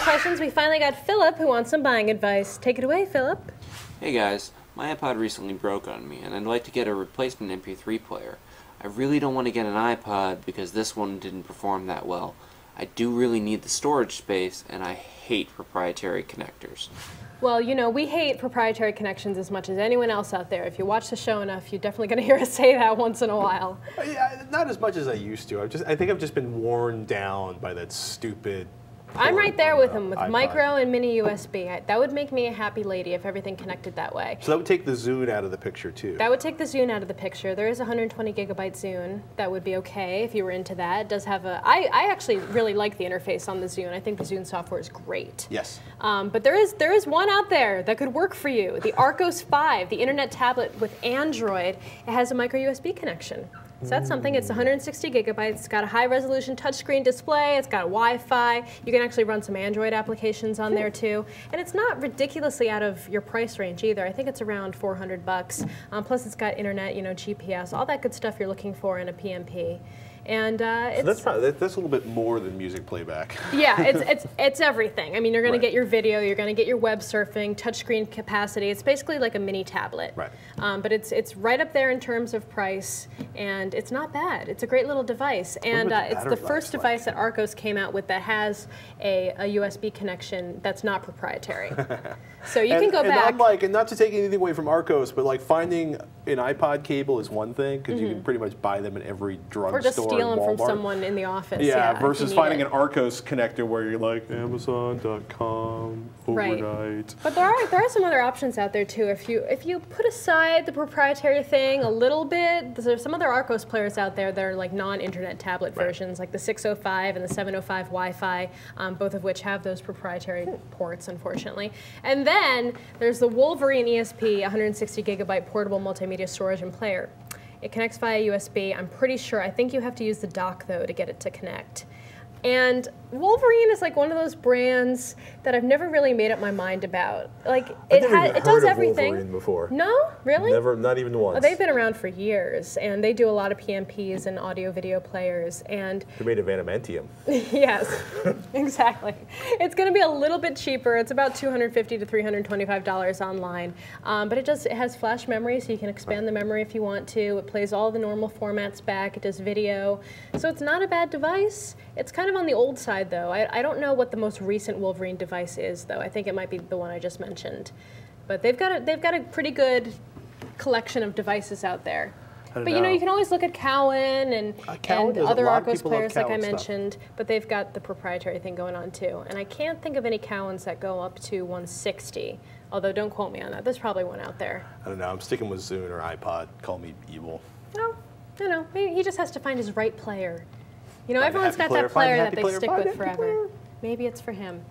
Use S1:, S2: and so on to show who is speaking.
S1: questions, we finally got Philip who wants some buying advice. Take it away, Philip.
S2: Hey guys, my iPod recently broke on me and I'd like to get a replacement MP3 player. I really don't want to get an iPod because this one didn't perform that well. I do really need the storage space and I hate proprietary connectors.
S1: Well, you know, we hate proprietary connections as much as anyone else out there. If you watch the show enough, you're definitely going to hear us say that once in a while.
S3: Yeah, not as much as I used to. I think I've just been worn down by that stupid.
S1: I'm right there with him, with
S3: iPod.
S1: micro and mini USB. That would make me a happy lady if everything connected that way.
S3: So that would take the Zune out of the picture too.
S1: That would take the Zune out of the picture. There is a 120 gigabyte Zune. That would be okay if you were into that. It does have a. I actually really like the interface on the Zune. I think the Zune software is great.
S3: Yes.
S1: But there is one out there that could work for you. The Arcos 5, the internet tablet with Android. It has a micro USB connection. So that's something. It's 160 gigabytes. It's got a high-resolution touchscreen display. It's got Wi-Fi. You can actually run some Android applications on there too. And it's not ridiculously out of your price range either. I think it's around 400 bucks. Plus, it's got internet, you know, GPS, all that good stuff you're looking for in a PMP. And
S3: so that's a little bit more than music playback.
S1: Yeah, it's everything. I mean, you're going to get your video, you're going to get your web surfing, touchscreen capacity. It's basically like a mini tablet.
S3: Right.
S1: But it's right up there in terms of price, and it's not bad. It's a great little device, and it's the first device that Arcos came out with that has a USB connection that's not proprietary. So you can go back.
S3: And not to take anything away from Arcos, but like finding an iPod cable is one thing because you can pretty much buy them in every drugstore.
S1: Or just steal them from someone in the office.
S3: Yeah, versus finding an Arcos connector where you're like Amazon.com overnight.
S1: Right. But there are some other options out there too. If you put aside the proprietary thing a little bit, there's some other Arcos players out there that are like non-internet tablet versions, like the 605 and the 705 Wi-Fi, both of which have those proprietary ports, unfortunately. And then there's the Wolverine ESP 160 gigabyte portable multimedia storage and player. It connects via USB. I'm pretty sure. I think you have to use the dock, though, to get it to connect. And Wolverine is like one of those brands that I've never really made up my mind about. Like it does everything.
S3: Wolverine before.
S1: No, really?
S3: Never, not even once.
S1: Oh, they've been around for years, and they do a lot of PMPs and audio-video players. And
S3: they're made of adamantium.
S1: Yes, exactly. It's going to be a little bit cheaper. It's about $250 to $325 online, but it has flash memory, so you can expand the memory if you want to. It plays all the normal formats back. It does video, so it's not a bad device. It's kind of on the old side, though. I don't know what the most recent Wolverine device is, though. I think it might be the one I just mentioned. But they've got a pretty good collection of devices out there. But you know, you can always look at Cowan and other Arcos players, like I mentioned. But they've got the proprietary thing going on too. And I can't think of any Cowans that go up to 160. Although don't quote me on that. There's probably one out there.
S3: I don't know. I'm sticking with Zune or iPod. Call me evil.
S1: No, no. Maybe he just has to find his right player. You know, everyone's got that player that they stick with forever. Maybe it's for him.